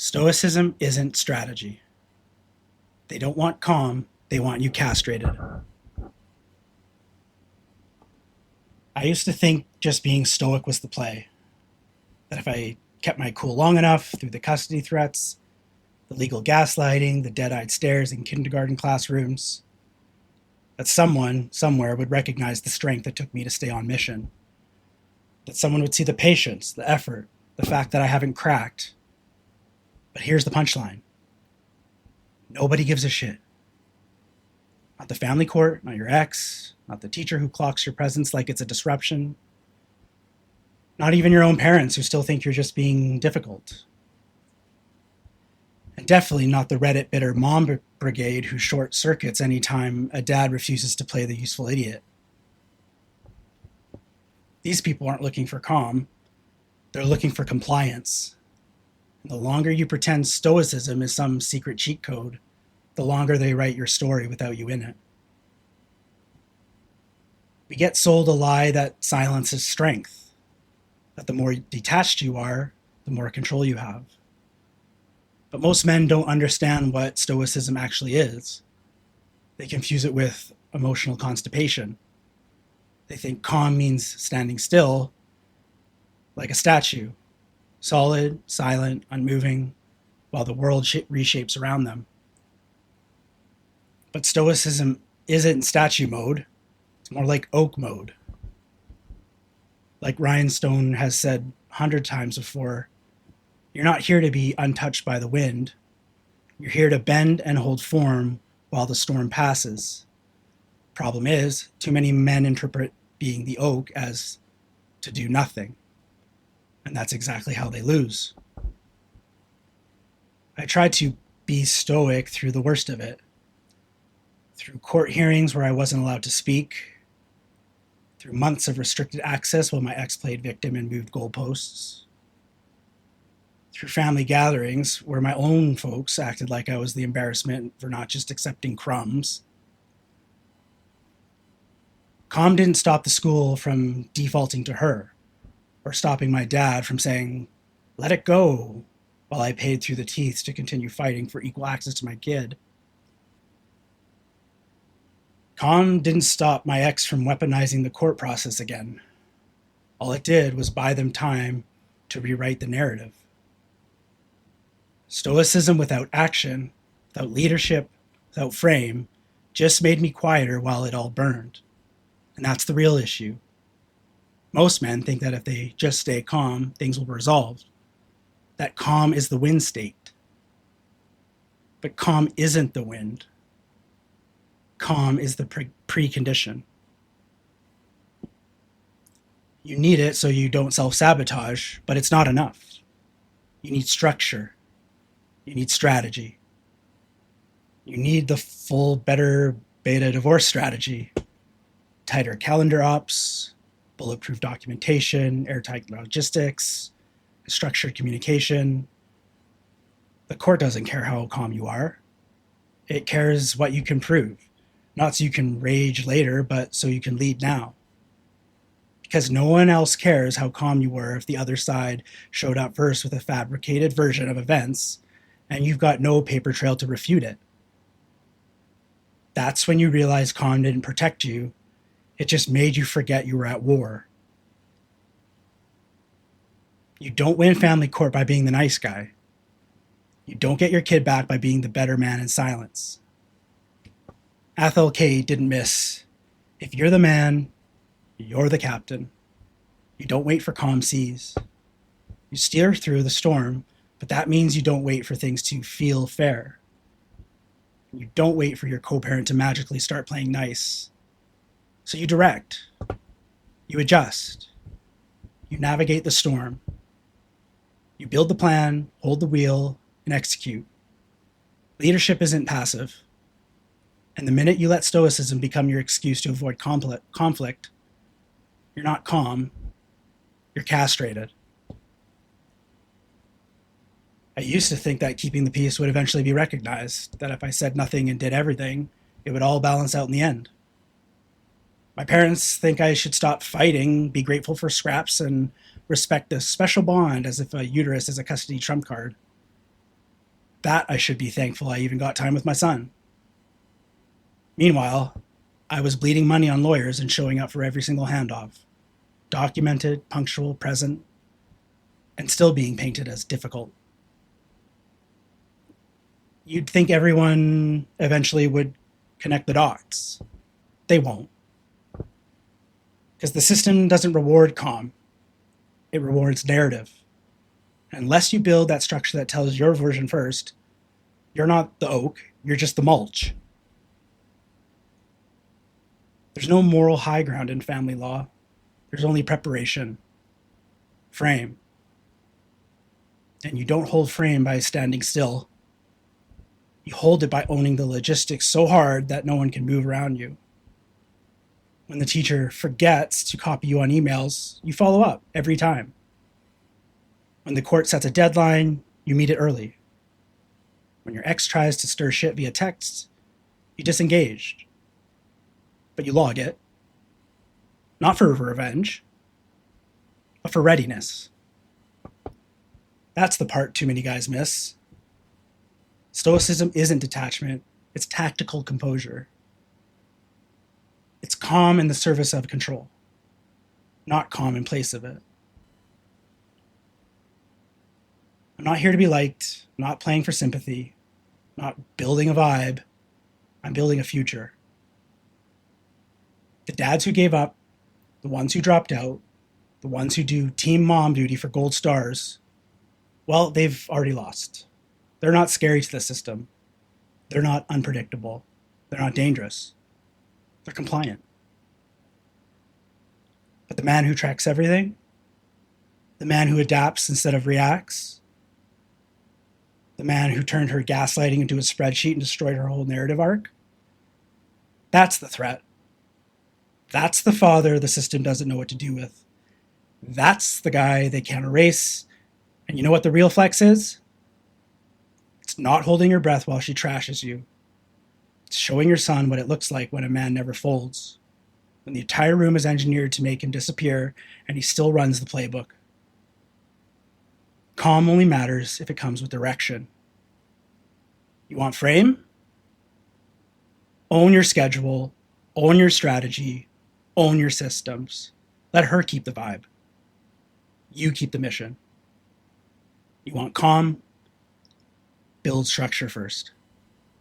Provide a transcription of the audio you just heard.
Stoicism isn't strategy. They don't want calm, they want you castrated. I used to think just being stoic was the play. That if I kept my cool long enough through the custody threats, the legal gaslighting, the dead eyed stares in kindergarten classrooms, that someone, somewhere, would recognize the strength it took me to stay on mission. That someone would see the patience, the effort, the fact that I haven't cracked. But here's the punchline: nobody gives a shit. Not the family court, not your ex, not the teacher who clocks your presence like it's a disruption, not even your own parents who still think you're just being difficult. And definitely not the Reddit bitter mom brigade who short circuits anytime a dad refuses to play the useful idiot. These people aren't looking for calm, they're looking for compliance. And the longer you pretend stoicism is some secret cheat code, the longer they write your story without you in it. We get sold a lie that silence is strength, that the more detached you are, the more control you have. But most men don't understand what stoicism actually is. They confuse it with emotional constipation. They think calm means standing still, like a statue, solid, silent, unmoving, while the world reshapes around them. But stoicism isn't statue mode, it's more like oak mode. Like Ryan Stone has said 100 times before, you're not here to be untouched by the wind. You're here to bend and hold form while the storm passes. Problem is, too many men interpret being the oak as to do nothing. And that's exactly how they lose. I tried to be stoic through the worst of it. Through court hearings where I wasn't allowed to speak. Through months of restricted access while my ex played victim and moved goalposts. Through family gatherings where my own folks acted like I was the embarrassment for not just accepting crumbs. Calm didn't stop the school from defaulting to her, or stopping my dad from saying, "Let it go," while I paid through the teeth to continue fighting for equal access to my kid. Calm didn't stop my ex from weaponizing the court process again. All it did was buy them time to rewrite the narrative. Stoicism without action, without leadership, without frame, just made me quieter while it all burned. And that's the real issue. Most men think that if they just stay calm, things will resolve. That calm is the wind state. But calm isn't the wind. Calm is the precondition. You need it so you don't self-sabotage, but it's not enough. You need structure. You need strategy. You need the full, better beta divorce strategy. Tighter calendar ops, bulletproof documentation, airtight logistics, structured communication. The court doesn't care how calm you are. It cares what you can prove. Not so you can rage later, but so you can lead now. Because no one else cares how calm you were if the other side showed up first with a fabricated version of events and you've got no paper trail to refute it. That's when you realize calm didn't protect you. It just made you forget you were at war. You don't win family court by being the nice guy. You don't get your kid back by being the better man in silence. Athol K didn't miss. If you're the man, you're the captain. You don't wait for calm seas. You steer through the storm, but that means you don't wait for things to feel fair. You don't wait for your co-parent to magically start playing nice. So you direct. You adjust. You navigate the storm. You build the plan, hold the wheel, and execute. Leadership isn't passive. And the minute you let stoicism become your excuse to avoid conflict, you're not calm, you're castrated. I used to think that keeping the peace would eventually be recognized, that if I said nothing and did everything, it would all balance out in the end. My parents think I should stop fighting, be grateful for scraps, and respect a special bond as if a uterus is a custody trump card. That I should be thankful I even got time with my son. Meanwhile, I was bleeding money on lawyers and showing up for every single handoff. Documented, punctual, present, and still being painted as difficult. You'd think everyone eventually would connect the dots. They won't. Because the system doesn't reward calm, it rewards narrative. Unless you build that structure that tells your version first, you're not the oak, you're just the mulch. There's no moral high ground in family law. There's only preparation. Frame. And you don't hold frame by standing still. You hold it by owning the logistics so hard that no one can move around you. When the teacher forgets to copy you on emails, you follow up every time. When the court sets a deadline, you meet it early. When your ex tries to stir shit via text, you disengage. But you log it. Not for revenge, but for readiness. That's the part too many guys miss. Stoicism isn't detachment, it's tactical composure. It's calm in the service of control, not calm in place of it. I'm not here to be liked, I'm not playing for sympathy, I'm not building a vibe, I'm building a future. The dads who gave up, the ones who dropped out, the ones who do team mom duty for gold stars, well, they've already lost. They're not scary to the system. They're not unpredictable. They're not dangerous. They're compliant. But the man who tracks everything, the man who adapts instead of reacts, the man who turned her gaslighting into a spreadsheet and destroyed her whole narrative arc, that's the threat. That's the father the system doesn't know what to do with. That's the guy they can't erase. And you know what the real flex is? It's not holding your breath while she trashes you. It's showing your son what it looks like when a man never folds. When the entire room is engineered to make him disappear and he still runs the playbook. Calm only matters if it comes with direction. You want frame? Own your schedule, own your strategy, own your systems. Let her keep the vibe. You keep the mission. You want calm? Build structure first.